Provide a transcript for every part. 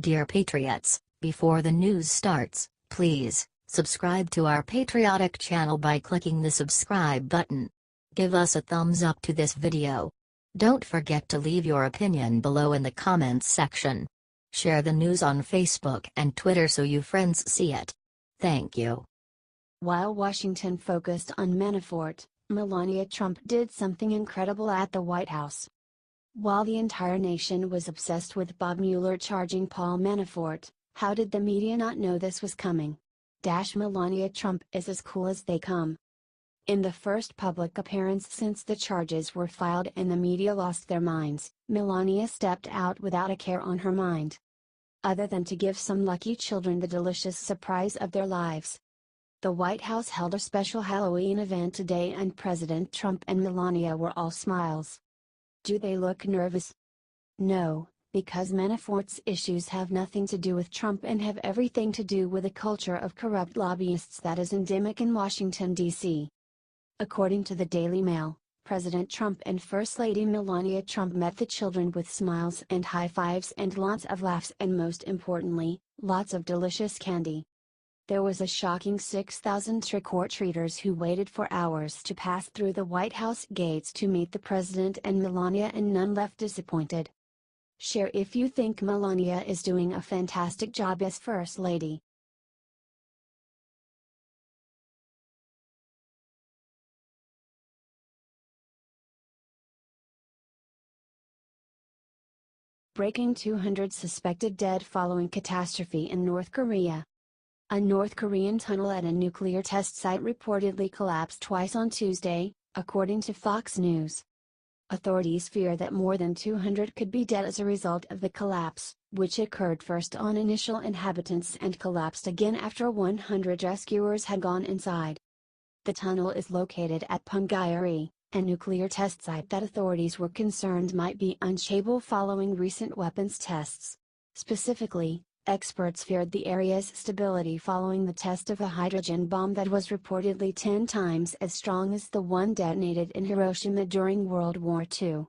Dear Patriots, before the news starts, please subscribe to our patriotic channel by clicking the subscribe button. Give us a thumbs up to this video. Don't forget to leave your opinion below in the comments section. Share the news on Facebook and Twitter so your friends see it. Thank you. While Washington focused on Manafort, Melania Trump did something incredible at the White House. While the entire nation was obsessed with Bob Mueller charging Paul Manafort, how did the media not know this was coming? Melania Trump is as cool as they come. In the first public appearance since the charges were filed and the media lost their minds, Melania stepped out without a care on her mind, other than to give some lucky children the delicious surprise of their lives. The White House held a special Halloween event today and President Trump and Melania were all smiles. Do they look nervous? No, because Manafort's issues have nothing to do with Trump and have everything to do with a culture of corrupt lobbyists that is endemic in Washington, D.C. According to the Daily Mail, President Trump and First Lady Melania Trump met the children with smiles and high fives and lots of laughs and most importantly, lots of delicious candy. There was a shocking 6,000 trick-or-treaters who waited for hours to pass through the White House gates to meet the President and Melania and none left disappointed. Share if you think Melania is doing a fantastic job as First Lady. Breaking 200 suspected dead following catastrophe in North Korea. A North Korean tunnel at a nuclear test site reportedly collapsed twice on Tuesday, according to Fox News. Authorities fear that more than 200 could be dead as a result of the collapse, which occurred first on initial inhabitants and collapsed again after 100 rescuers had gone inside. The tunnel is located at Punggye-ri, a nuclear test site that authorities were concerned might be unstable following recent weapons tests. Specifically, experts feared the area's stability following the test of a hydrogen bomb that was reportedly 10 times as strong as the one detonated in Hiroshima during World War II.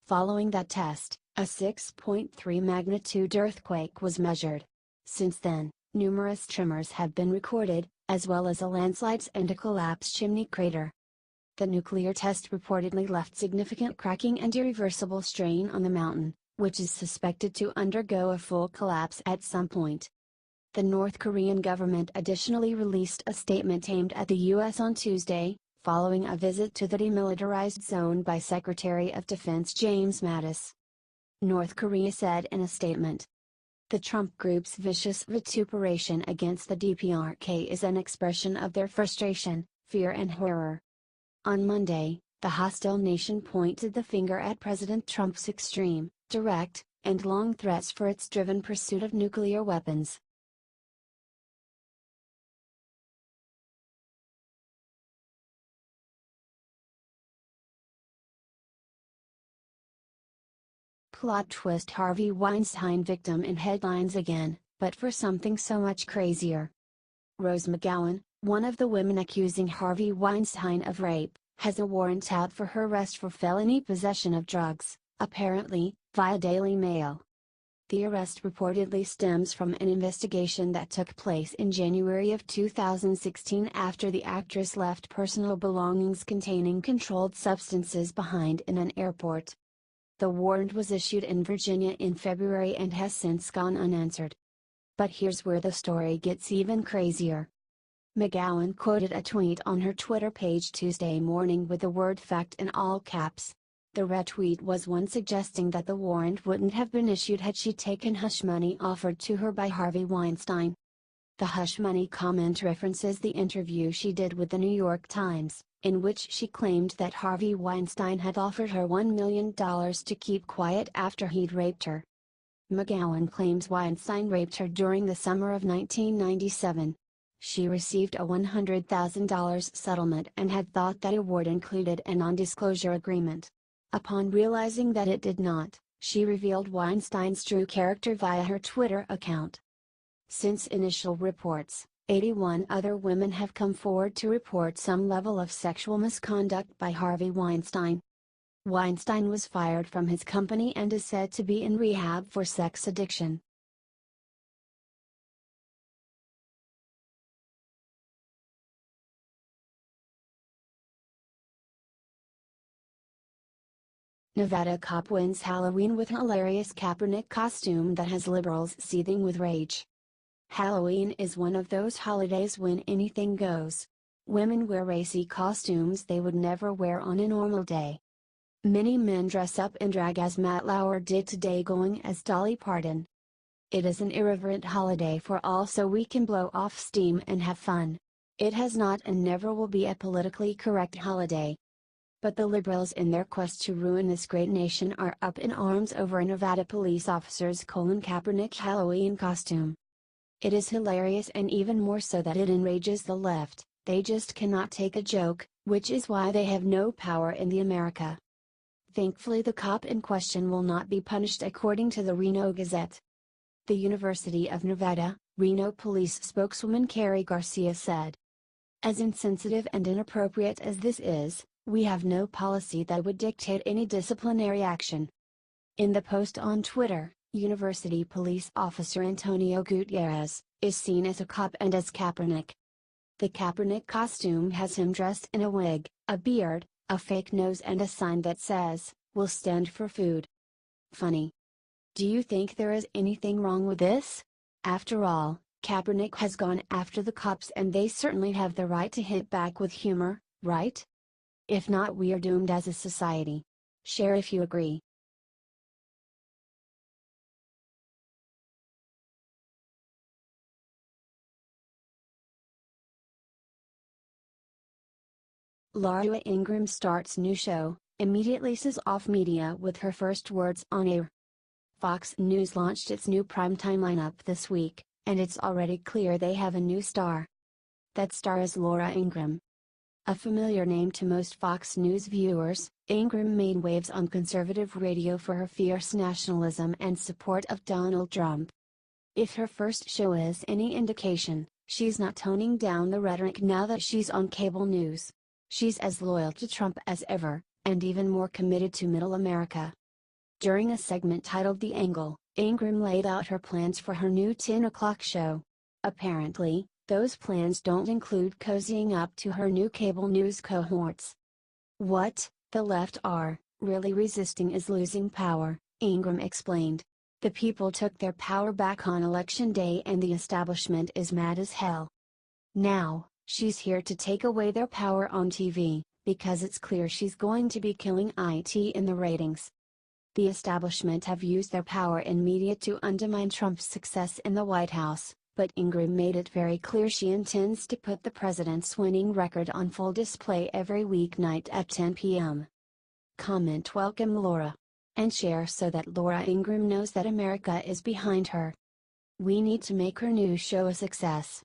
Following that test, a 6.3 magnitude earthquake was measured. Since then, numerous tremors have been recorded, as well as landslides and a collapsed chimney crater. The nuclear test reportedly left significant cracking and irreversible strain on the mountain, which is suspected to undergo a full collapse at some point. The North Korean government additionally released a statement aimed at the U.S. on Tuesday, following a visit to the demilitarized zone by Secretary of Defense James Mattis. North Korea said in a statement, "The Trump group's vicious vituperation against the DPRK is an expression of their frustration, fear and horror." On Monday, the hostile nation pointed the finger at President Trump's extreme, direct, and long threats for its driven pursuit of nuclear weapons. Plot twist: Harvey Weinstein victim in headlines again, but for something so much crazier. Rose McGowan, one of the women accusing Harvey Weinstein of rape, has a warrant out for her arrest for felony possession of drugs, apparently, via Daily Mail. The arrest reportedly stems from an investigation that took place in January of 2016 after the actress left personal belongings containing controlled substances behind in an airport. The warrant was issued in Virginia in February and has since gone unanswered. But here's where the story gets even crazier. McGowan quoted a tweet on her Twitter page Tuesday morning with the word "fact" in all caps. The retweet was one suggesting that the warrant wouldn't have been issued had she taken hush money offered to her by Harvey Weinstein. The hush money comment references the interview she did with the New York Times, in which she claimed that Harvey Weinstein had offered her $1 million to keep quiet after he'd raped her. McGowan claims Weinstein raped her during the summer of 1997. She received a $100,000 settlement and had thought that award included a non-disclosure agreement. Upon realizing that it did not, she revealed Weinstein's true character via her Twitter account. Since initial reports, 81 other women have come forward to report some level of sexual misconduct by Harvey Weinstein. Weinstein was fired from his company and is said to be in rehab for sex addiction. Nevada cop wins Halloween with hilarious Kaepernick costume that has liberals seething with rage. Halloween is one of those holidays when anything goes. Women wear racy costumes they would never wear on a normal day. Many men dress up in drag as Matt Lauer did today, going as Dolly Parton. It is an irreverent holiday for all, so we can blow off steam and have fun. It has not and never will be a politically correct holiday. But the liberals, in their quest to ruin this great nation, are up in arms over a Nevada police officer's Kaepernick Halloween costume. It is hilarious, and even more so that it enrages the left. They just cannot take a joke, which is why they have no power in the America. Thankfully, the cop in question will not be punished, according to the Reno Gazette. The University of Nevada, Reno police spokeswoman Carrie Garcia said, "As insensitive and inappropriate as this is, we have no policy that would dictate any disciplinary action." In the post on Twitter, University police officer Antonio Gutierrez is seen as a cop and as Kaepernick. The Kaepernick costume has him dressed in a wig, a beard, a fake nose, and a sign that says, "We'll stand for food." Funny. Do you think there is anything wrong with this? After all, Kaepernick has gone after the cops, and they certainly have the right to hit back with humor, right? If not, we are doomed as a society. Share if you agree. Lara Ingram starts new show, immediately says off media with her first words on air. Fox News launched its new primetime lineup this week, and it's already clear they have a new star. That star is Lara Ingram. A familiar name to most Fox News viewers, Ingram made waves on conservative radio for her fierce nationalism and support of Donald Trump. If her first show is any indication, she's not toning down the rhetoric now that she's on cable news. She's as loyal to Trump as ever, and even more committed to Middle America. During a segment titled The Angle, Ingram laid out her plans for her new 10 o'clock show. Apparently, those plans don't include cozying up to her new cable news cohorts. What the left are really resisting is losing power, Ingram explained. The people took their power back on Election Day, and the establishment is mad as hell. Now, she's here to take away their power on TV, because it's clear she's going to be killing it in the ratings. The establishment have used their power in media to undermine Trump's success in the White House, but Ingram made it very clear she intends to put the president's winning record on full display every weeknight at 10 p.m. Comment "Welcome Lara," and share so that Lara Ingram knows that America is behind her. We need to make her new show a success.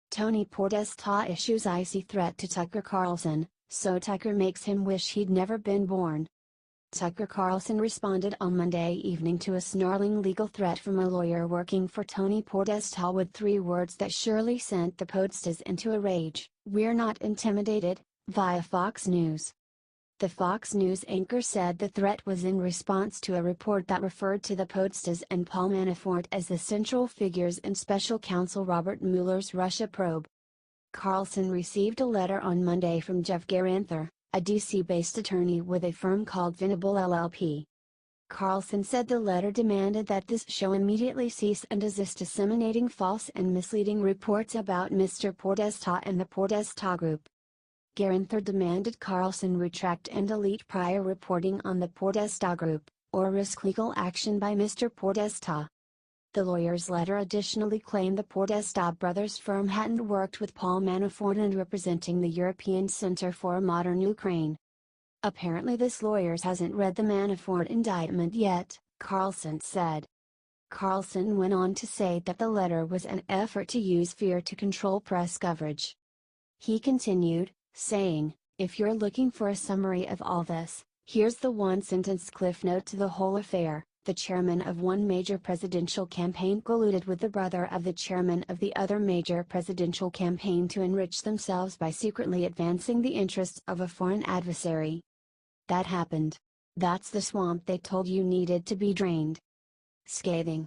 Tony Podesta issues icy threat to Tucker Carlson, so Tucker makes him wish he'd never been born. Tucker Carlson responded on Monday evening to a snarling legal threat from a lawyer working for Tony Podesta with 3 words that surely sent the Podestas into a rage: "We're not intimidated," via Fox News. The Fox News anchor said the threat was in response to a report that referred to the Podestas and Paul Manafort as the central figures in special counsel Robert Mueller's Russia probe. Carlson received a letter on Monday from Jeff Garanther, a D.C.-based attorney with a firm called Venable LLP. Carlson said the letter demanded that this show immediately cease and desist disseminating false and misleading reports about Mr. Podesta and the Podesta Group. Garanther demanded Carlson retract and delete prior reporting on the Podesta Group, or risk legal action by Mr. Podesta. The lawyer's letter additionally claimed the Podesta brothers' firm hadn't worked with Paul Manafort in representing the European Center for a Modern Ukraine. Apparently this lawyer hasn't read the Manafort indictment yet, Carlson said. Carlson went on to say that the letter was an effort to use fear to control press coverage. He continued, saying, "If you're looking for a summary of all this, here's the one-sentence cliff note to the whole affair. The chairman of one major presidential campaign colluded with the brother of the chairman of the other major presidential campaign to enrich themselves by secretly advancing the interests of a foreign adversary. That happened. That's the swamp they told you needed to be drained." Scathing.